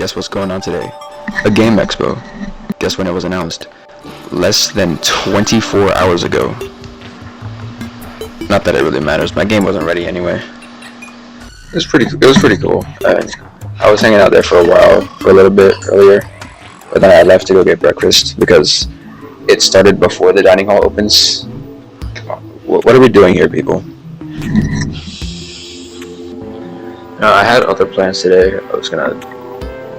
Guess what's going on today? A game expo. Guess when it was announced? Less than 24 hours ago. Not that it really matters. My game wasn't ready anyway. It was pretty cool. I was hanging out there for a while, for a little bit earlier, but then I left to go get breakfast because it started before the dining hall opens. What are we doing here, people? I had other plans today. I was gonna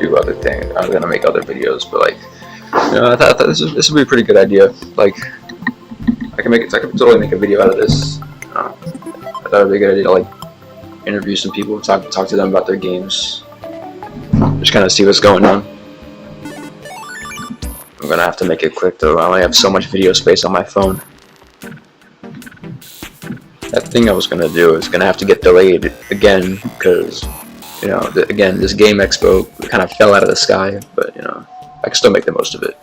do other things. I was gonna make other videos, but I thought this would be a pretty good idea. Like, I could totally make a video out of this. I thought it'd be a good idea to like interview some people, talk to them about their games, just kind of see what's going on. I'm gonna have to make it quick though. I only have so much video space on my phone. That thing I was gonna do is gonna have to get delayed again because, again, this game expo kind of fell out of the sky, but I can still make the most of it.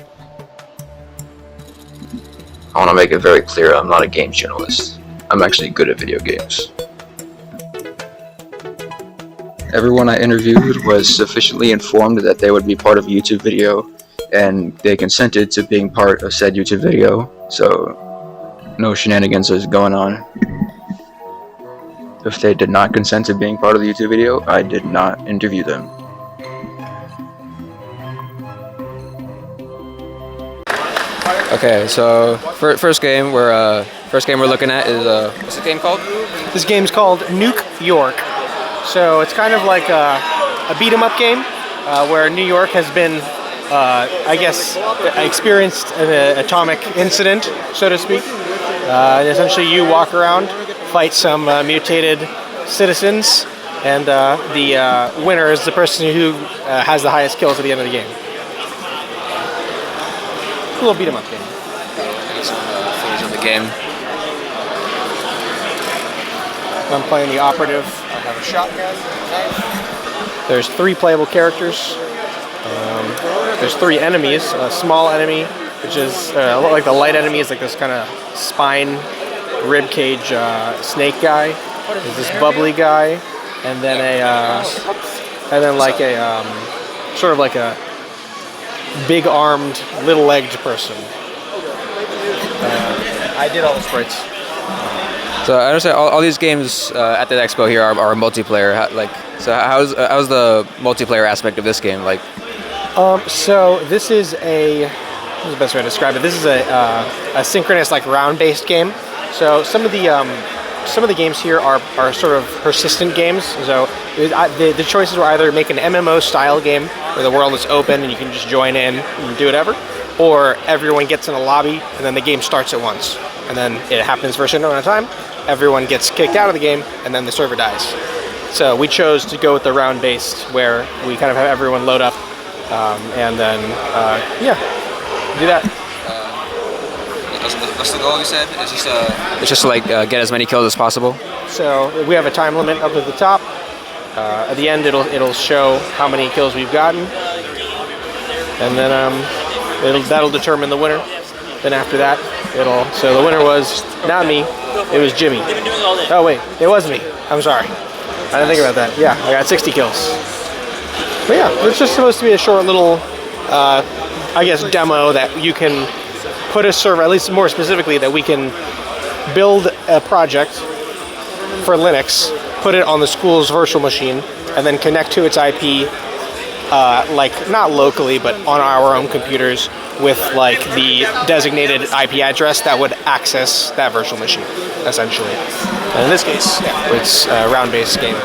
I want to make it very clear I'm not a games journalist. I'm actually good at video games. Everyone I interviewed was sufficiently informed that they would be part of a YouTube video, and they consented to being part of said YouTube video, so no shenanigans is going on. If they did not consent to being part of the YouTube video, I did not interview them. Okay, so first game we're looking at is what's the game called? This game's called Nuke York. So it's kind of like a beat 'em up game where New York has been, I guess, experienced an atomic incident, so to speak. And essentially, you walk around, fight some mutated citizens, and the winner is the person who has the highest kills at the end of the game. A little beat 'em up game. Some phase of the game. I'm playing the operative. I have a shotgun. There's 3 playable characters. There's 3 enemies. A small enemy, which is like the light enemy, is like this kind of spine, rib cage snake guy. There's this bubbly guy, and then sort of like a big-armed, little-legged person. I did all the sprites. So I understand all these games at the expo here are multiplayer. How's the multiplayer aspect of this game like? So this is what's the best way to describe it? This is a synchronous, like, round-based game. So some of the games here are sort of persistent games. So the choices were either make an MMO style game where the world is open and you can just join in and do whatever, or everyone gets in a lobby and then the game starts at once, and then it happens for a certain amount of time. Everyone gets kicked out of the game and then the server dies. So we chose to go with the round-based, where we kind of have everyone load up and then do that. What's the goal you said? It's just to like get as many kills as possible. So we have a time limit up at the top. At the end, it'll show how many kills we've gotten, and then that'll determine the winner. Then after that, so the winner was not me, it was Jimmy. Oh wait, it was me. I'm sorry. I didn't think about that. Yeah, I got 60 kills. But yeah, it's just supposed to be a short little, I guess, demo that you can put a server, at least more specifically, that we can build a project for Linux, put it on the school's virtual machine, and then connect to its IP, like not locally, but on our own computers with like the designated IP address that would access that virtual machine, essentially. And in this case, it's a round-based game.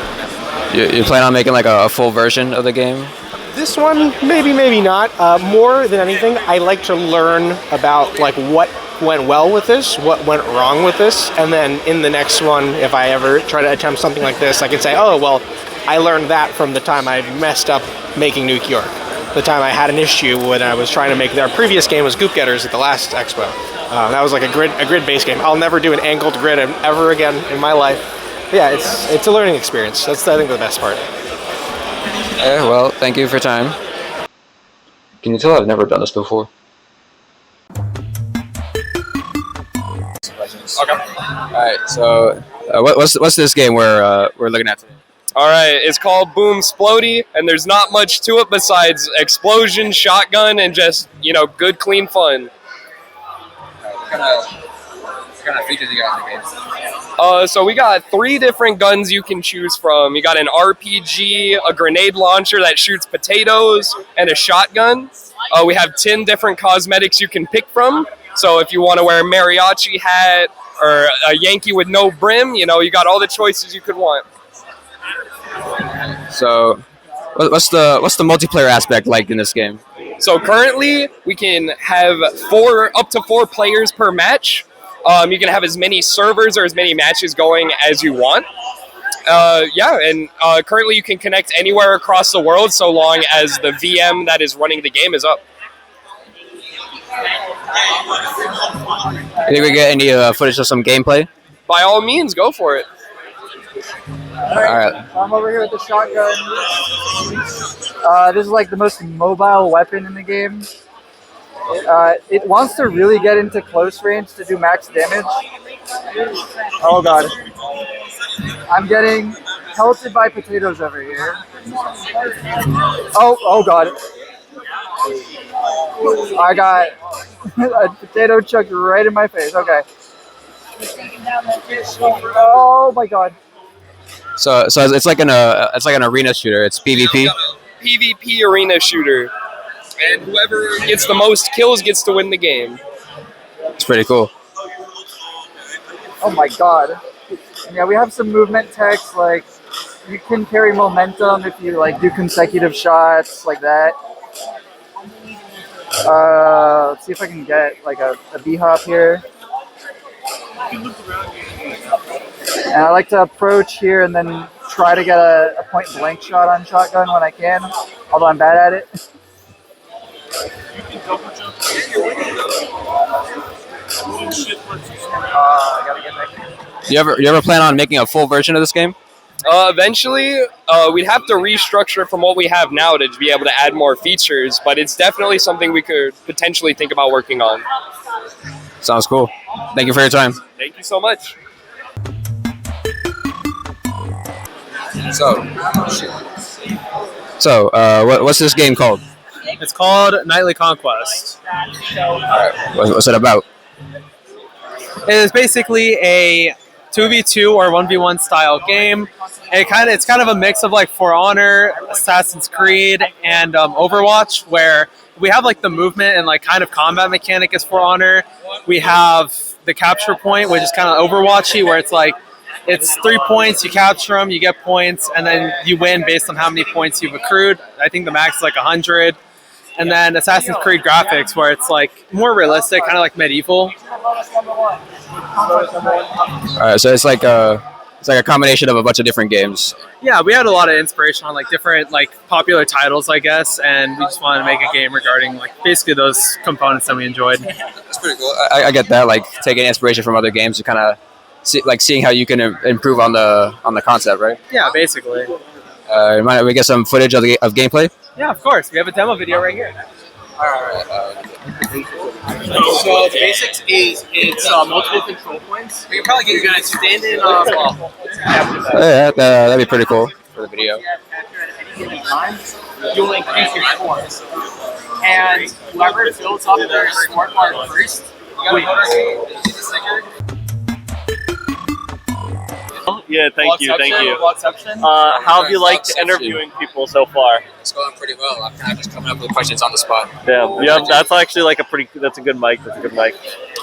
You plan on making like a full version of the game? This one, maybe not. More than anything, I like to learn about like what went well with this, what went wrong with this, and then in the next one, if I ever try to attempt something like this, I can say, oh, well, I learned that from the time I messed up making Nuke York. The time I had an issue when I was trying to make their previous game was Goop Getters at the last expo. That was like a grid-based game. I'll never do an angled grid ever again in my life. But yeah, it's a learning experience. That's, I think, the best part. Well, thank you for your time. Can you tell I've never done this before? Okay. All right. So, what's this game we're looking at today? All right, it's called Boom Splodey, and there's not much to it besides explosion, shotgun, and just, good, clean fun. What kind of features you got in the game? So we got 3 different guns you can choose from. You got an RPG, a grenade launcher that shoots potatoes, and a shotgun. We have 10 different cosmetics you can pick from. So if you want to wear a mariachi hat or a Yankee with no brim, you got all the choices you could want. So, what's the multiplayer aspect like in this game? So currently, we can have up to 4 players per match. You can have as many servers or as many matches going as you want. Currently you can connect anywhere across the world so long as the VM that is running the game is up. Think we get any footage of some gameplay? By all means, go for it. All right. I'm over here with the shotgun. This is like the most mobile weapon in the game. It wants to really get into close range to do max damage. Oh god. I'm getting pelted by potatoes over here. Oh god. I got a potato chucked right in my face. Okay. Oh my god. So it's like an arena shooter. It's PvP. PvP arena shooter. And whoever gets the most kills gets to win the game. It's pretty cool. Oh my god. Yeah, we have some movement text, like you can carry momentum if you like do consecutive shots like that. Let's see if I can get like a B-hop here. And I like to approach here and then try to get a point blank shot on shotgun when I can, although I'm bad at it. I gotta get back here. You ever plan on making a full version of this game? Eventually, we'd have to restructure it from what we have now to be able to add more features, but it's definitely something we could potentially think about working on. Sounds cool. Thank you for your time. Thank you so much. So, what's this game called? It's called Nightly Conquest. What's it about? It is basically a 2v2 or 1v1 style game. It's kind of a mix of like For Honor, Assassin's Creed, and Overwatch, where we have like the movement and like kind of combat mechanic as For Honor. We have the capture point, which is kind of Overwatchy, where it's like it's 3 points, you capture them, you get points, and then you win based on how many points you've accrued. I think the max is like 100. And then Assassin's Creed graphics, where it's like more realistic, kind of like medieval. All right, so it's like a combination of a bunch of different games. Yeah, we had a lot of inspiration on like different like popular titles, I guess, and we just wanted to make a game regarding like basically those components that we enjoyed. That's pretty cool. I get that, like taking inspiration from other games to kind of seeing how you can improve on the concept, right? Yeah, basically. Might we get some footage of gameplay? Yeah, of course. We have a demo video right here. So the basics is it's multiple control points. You're gonna stand in. Yeah, that'd be pretty cool for the video. You'll increase your scores, and whoever fills up their score bar first wins. Yeah, thank you. How have you liked interviewing people so far? It's going pretty well. I'm kind of just coming up with questions on the spot. Yeah, that's actually like that's a good mic.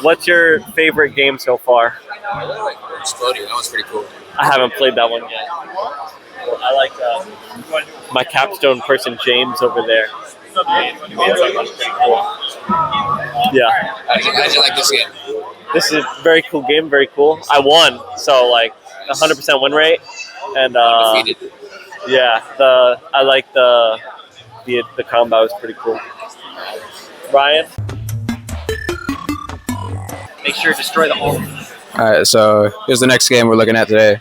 What's your favorite game so far? I really like Splodey. That one's pretty cool. I haven't played that one yet. I like my capstone person, James, over there. Yeah. How did you like this game? This is a very cool game, very cool. I won, so like 100% win rate, and yeah, I like the combat was pretty cool. Ryan, Make sure to destroy the whole. All right, so here's the next game we're looking at today.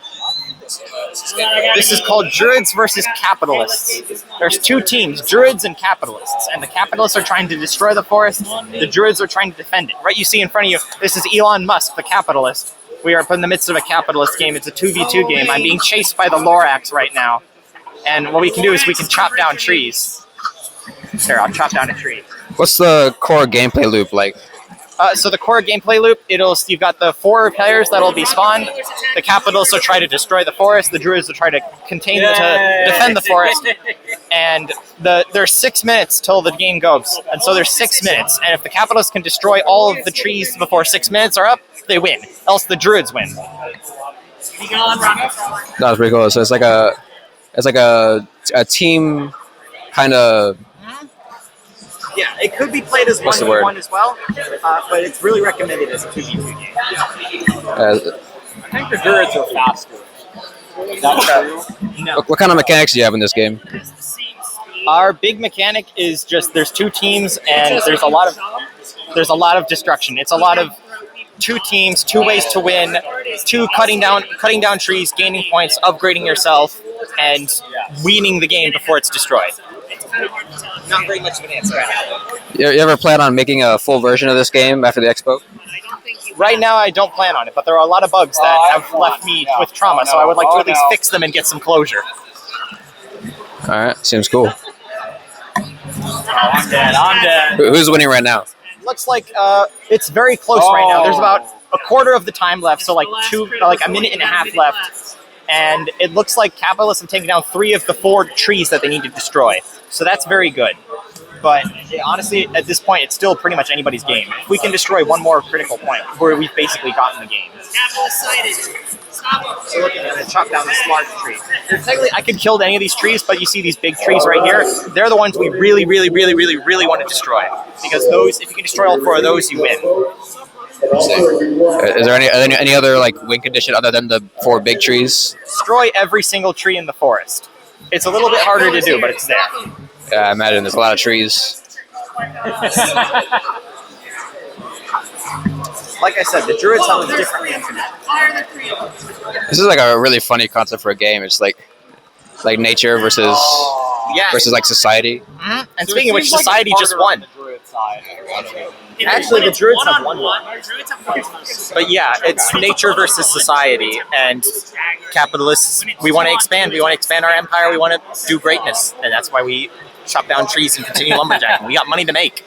This is called Druids versus Capitalists. There's 2 teams, Druids and Capitalists, and the Capitalists are trying to destroy the forest. The Druids are trying to defend it. Right, you see in front of you, this is Elon Musk, the capitalist, We are in the midst of a capitalist game. It's a 2v2 game. I'm being chased by the Lorax right now. And what we can do is we can chop down trees. Here, I'll chop down a tree. What's the core gameplay loop like? So the core gameplay loop, you've got the 4 players that'll be spawned. The capitalists will try to destroy the forest. The druids will try to defend the forest. And there's 6 minutes till the game goes. And so there's 6 minutes. And if the capitalists can destroy all of the trees before 6 minutes are up, they win. Else the druids win. That's pretty cool. So it's like a team kind of. Yeah, it could be played as 1v1 as well, but it's really recommended as a 2v2 game. I think the druids are faster. No. What kind of mechanics do you have in this game? Our big mechanic is just there's 2 teams and there's a lot of destruction. It's a lot of 2 teams, 2 ways to win, 2 cutting down trees, gaining points, upgrading yourself, and winning the game before it's destroyed. Not very much of an answer. You ever plan on making a full version of this game after the expo? Right now, I don't plan on it, but there are a lot of bugs that have left me with trauma, so I would like to at least fix them and get some closure. All right, seems cool. I'm dead. Who's winning right now? Looks like it's very close right now. There's about a quarter of the time left, so like a minute and a half left. And it looks like capitalists have taken down 3 of the 4 trees that they need to destroy. So that's very good. But honestly, at this point, it's still pretty much anybody's game. If we can destroy 1 more critical point, where we've basically gotten the game. So look, I'm going to chop down this large tree. Technically, I could kill any of these trees, but you see these big trees right here? They're the ones we really want to destroy. Because those, if you can destroy all 4 of those, you win. Is there any other like win condition other than the 4 big trees? Destroy every single tree in the forest. It's a little bit harder to do, but it's there. Yeah, I imagine there's a lot of trees. Like I said, the druids have a different game. This is like a really funny concept for a game. It's like nature versus like society. Mm-hmm. And speaking of which, society just won. Actually, the druids have won. But yeah, it's nature versus society, and capitalists. We want to expand. We want to expand our empire. We want to do greatness, and that's why we chop down trees and continue lumberjacking. We got money to make.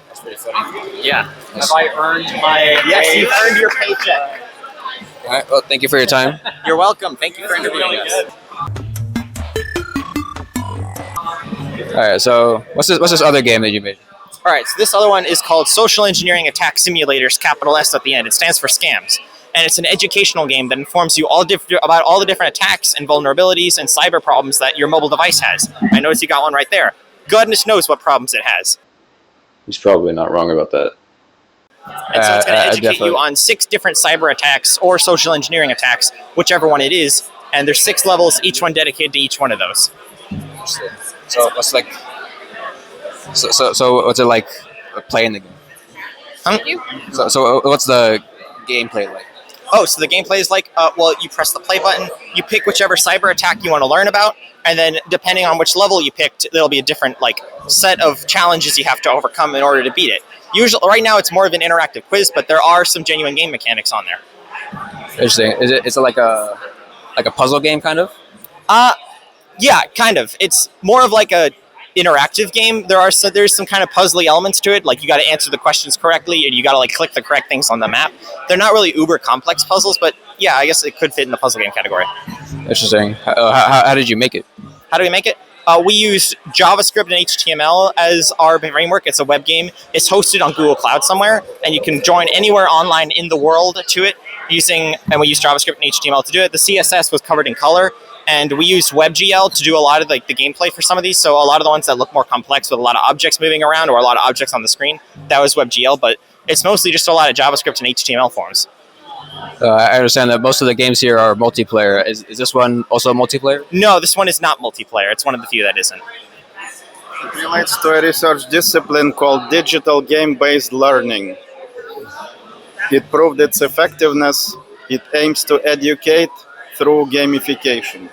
That's pretty funny. Yeah. Have I earned my? Yes, you've earned your paycheck. All right. Well, thank you for your time. You're welcome. Thank you for interviewing us. All right. So what's this other game that you made? All right, so this other one is called Social Engineering Attack Simulators, capital S at the end. It stands for SCAMS. And it's an educational game that informs you about all the different attacks and vulnerabilities and cyber problems that your mobile device has. I noticed you got one right there. Goodness knows what problems it has. He's probably not wrong about that. And so it's going to educate you on 6 different cyber attacks or social engineering attacks, whichever one it is. And there's 6 levels, each one dedicated to each one of those. So what's like? So what's it like playing the game? So what's the gameplay like? Oh, so the gameplay is like, well, you press the play button, you pick whichever cyber attack you want to learn about, and then depending on which level you picked, there'll be a different set of challenges you have to overcome in order to beat it. Usually, right now, it's more of an interactive quiz, but there are some genuine game mechanics on there. Interesting. Is it like a puzzle game kind of? Yeah, kind of. It's more of like a interactive game. There's some kind of puzzly elements to it, like you got to answer the questions correctly and you got to click the correct things on the map. They're not really uber complex puzzles, but yeah, I guess it could fit in the puzzle game category. Interesting. How did you make it? How do we make it? We use JavaScript and HTML as our framework. It's a web game. It's hosted on Google Cloud somewhere, and you can join anywhere online in the world to it and we use JavaScript and HTML to do it. The CSS was covered in color. And we used WebGL to do a lot of the gameplay for some of these. So a lot of the ones that look more complex with a lot of objects moving around or a lot of objects on the screen, that was WebGL. But it's mostly just a lot of JavaScript and HTML forms. I understand that most of the games here are multiplayer. Is this one also multiplayer? No, this one is not multiplayer. It's one of the few that isn't. It relates to a research discipline called digital game-based learning. It proved its effectiveness. It aims to educate through gamification.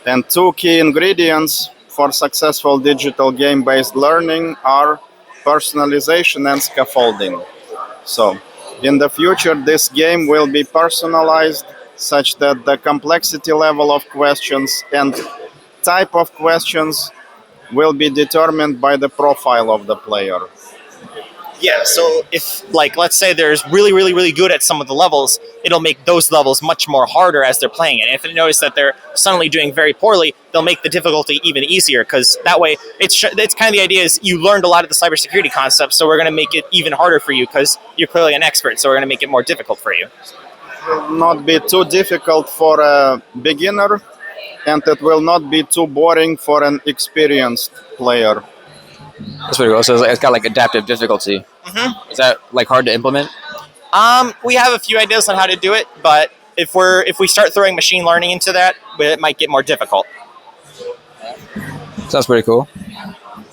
And 2 key ingredients for successful digital game-based learning are personalization and scaffolding. So In the future, this game will be personalized such that the complexity level of questions and type of questions will be determined by the profile of the player. Yeah, so if, like, let's say there's really good at some of the levels, it'll make those levels much more harder as they're playing it. And if they notice that they're suddenly doing very poorly, they'll make the difficulty even easier, because that way, it's kind of the idea is you learned a lot of the cybersecurity concepts, so we're going to make it even harder for you because you're clearly an expert, so we're going to make it more difficult for you. It will not be too difficult for a beginner, and it will not be too boring for an experienced player. That's pretty cool. So it's got like adaptive difficulty. Mm-hmm. Is that like hard to implement? We have a few ideas on how to do it, but if we start throwing machine learning into that, it might get more difficult. Sounds pretty cool.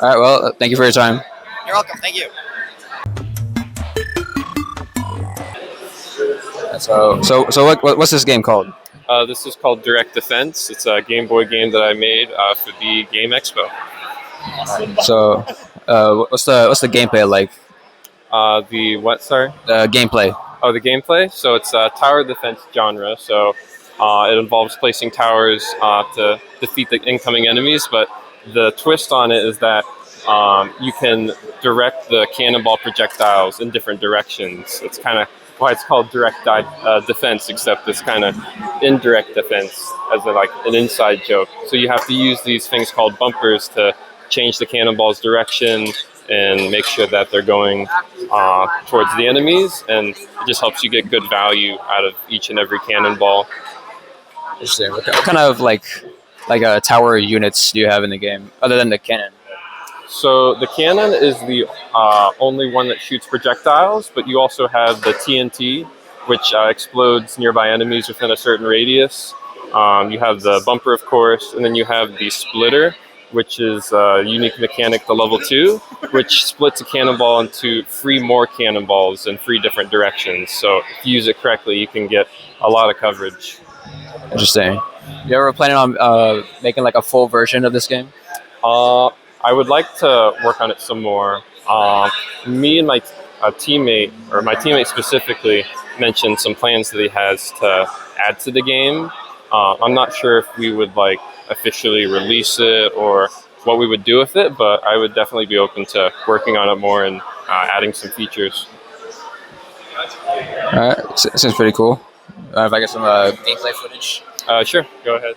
All right. Well, thank you for your time. You're welcome. Thank you. So what's this game called? This is called Direct Defense. It's a Game Boy game that I made for the Game Expo. So, what's the gameplay like? The what? Sorry. The gameplay. Oh, the gameplay. So it's a tower defense genre. So it involves placing towers to defeat the incoming enemies. But the twist on it is that you can direct the cannonball projectiles in different directions. It's kind of why it's called direct defense, except it's kind of indirect defense as like an inside joke. So you have to use these things called bumpers to change the cannonball's direction and make sure that they're going towards the enemies, and it just helps you get good value out of each and every cannonball. Interesting. What kind of like tower units do you have in the game other than the cannon? So the cannon is the only one that shoots projectiles, but you also have the TNT, which explodes nearby enemies within a certain radius. You have the bumper, of course, and then you have the splitter, which is a unique mechanic to level 2, which splits a cannonball into 3 more cannonballs in 3 different directions. So if you use it correctly, you can get a lot of coverage. Interesting. You ever planning on making like a full version of this game? I would like to work on it some more. Me and my teammate specifically mentioned some plans that he has to add to the game. I'm not sure if we would like officially release it or what we would do with it, but I would definitely be open to working on it more and adding some features. All right, seems pretty cool. If I get some gameplay footage. Sure, go ahead.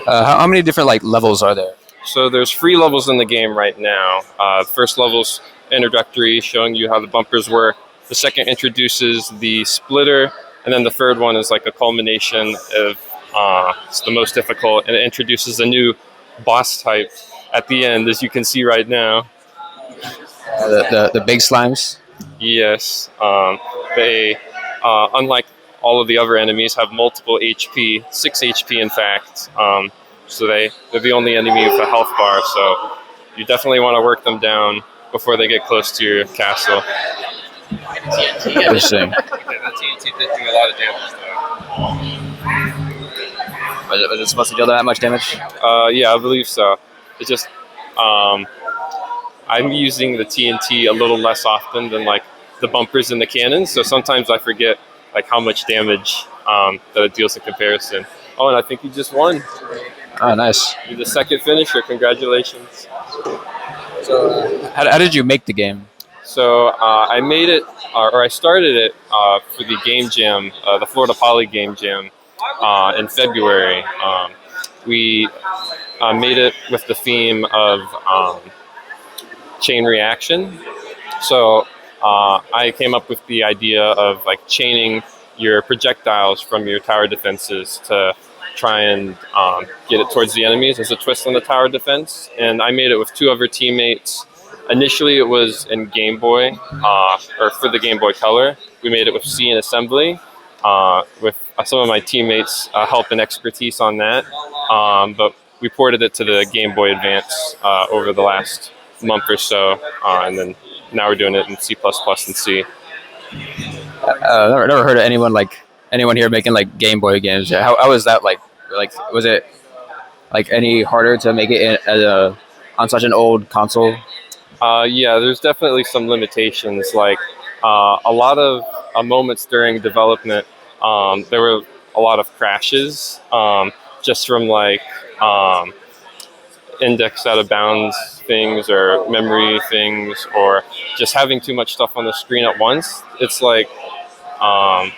How many different like levels are there? So there's 3 levels in the game right now. First level's introductory, showing you how the bumpers work. The second introduces the splitter, and then the third one is like a culmination of it's the most difficult, and it introduces a new boss type at the end, as you can see right now. The big slimes. Yes, they unlike all of the other enemies have multiple HP, 6 HP in fact. So they're the only enemy with a health bar. So you definitely want to work them down before they get close to your castle. Interesting. Yeah, that TNT did do a lot of damage though. Was it supposed to deal that much damage? Yeah, I believe so. It's just I'm using the TNT a little less often than like the bumpers and the cannons. So sometimes I forget like how much damage that it deals in comparison. Oh, and I think you just won. Oh, nice. You're the second finisher. Congratulations. So, how did you make the game? So I made it, or I started it for the Game Jam, the Florida Poly Game Jam in February. We made it with the theme of chain reaction. So I came up with the idea of like chaining your projectiles from your tower defenses to try and get it towards the enemies as a twist on the tower defense. And I made it with 2 other teammates. Initially, it was in Game Boy, or for the Game Boy Color. We made it with C and assembly, with some of my teammates' help and expertise on that. But we ported it to the Game Boy Advance over the last month or so, and then now we're doing it in C++ and C. Never heard of anyone here making like Game Boy games. How was that like? Like, was it like any harder to make it on such an old console? Yeah, there's definitely some limitations. Like a lot of moments during development, there were a lot of crashes just from like index out of bounds things or memory things or just having too much stuff on the screen at once. It's like a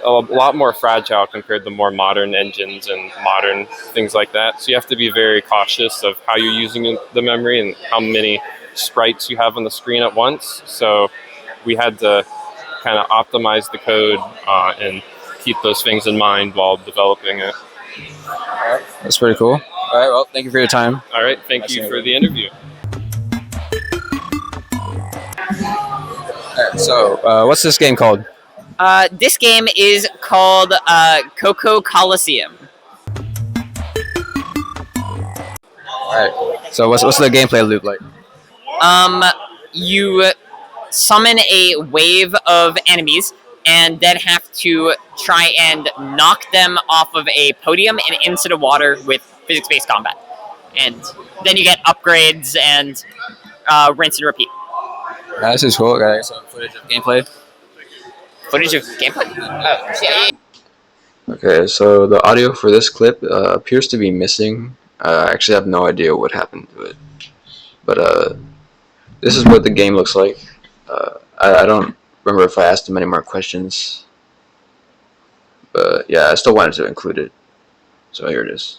lot more fragile compared to more modern engines and modern things like that. So you have to be very cautious of how you're using the memory and how many sprites you have on the screen at once. So we had to kind of optimize the code and keep those things in mind while developing it. That's pretty cool. All right, well, thank you for your time. All right, thank you for the interview. All right, so what's this game called? This game is called Coco Coliseum. All right, so what's the gameplay loop like? You summon a wave of enemies and then have to try and knock them off of a podium and into the water with physics-based combat. And then you get upgrades and rinse and repeat. This is cool. Got some footage of gameplay. Footage of gameplay? Oh, yeah. Okay, so the audio for this clip appears to be missing. I actually have no idea what happened to it. But this is what the game looks like. I don't remember if I asked him any more questions. But yeah, I still wanted to include it. So here it is.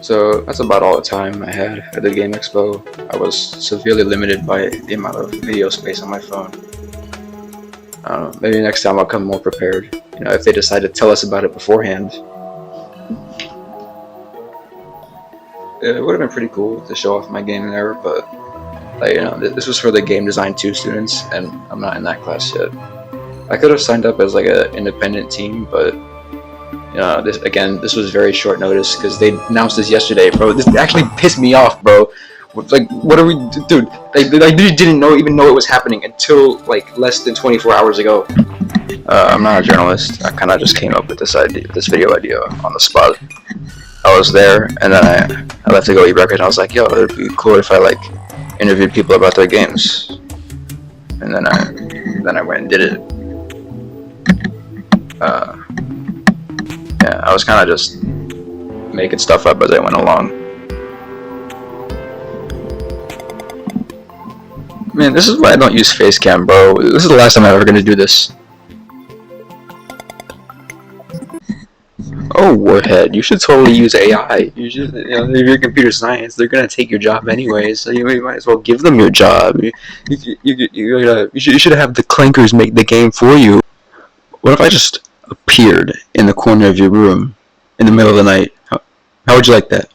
So that's about all the time I had at the Game Expo. I was severely limited by the amount of video space on my phone. I don't know, maybe next time I'll come more prepared. You know, if they decide to tell us about it beforehand. It would have been pretty cool to show off my gaming era, but like, you know, this was for the Game Design 2 students, and I'm not in that class yet. I could have signed up as like an independent team, but you know, this was very short notice because they announced this yesterday, bro. This actually pissed me off, bro. Like, what are we, dude? I literally didn't even know it was happening until like less than 24 hours ago. I'm not a journalist. I kind of just came up with this video idea on the spot. I was there, and then I left to go eat breakfast, and I was like, yo, it'd be cool if I like interviewed people about their games. And then I went and did it. Yeah, I was kind of just making stuff up as I went along. Man, this is why I don't use Facecam, bro. This is the last time I'm ever gonna do this. Oh, warhead, you should totally use AI. You should, you know, if you're computer science, they're gonna take your job anyway, so you might as well give them your job. You should have the clankers make the game for you. What if I just appeared in the corner of your room in the middle of the night? How would you like that?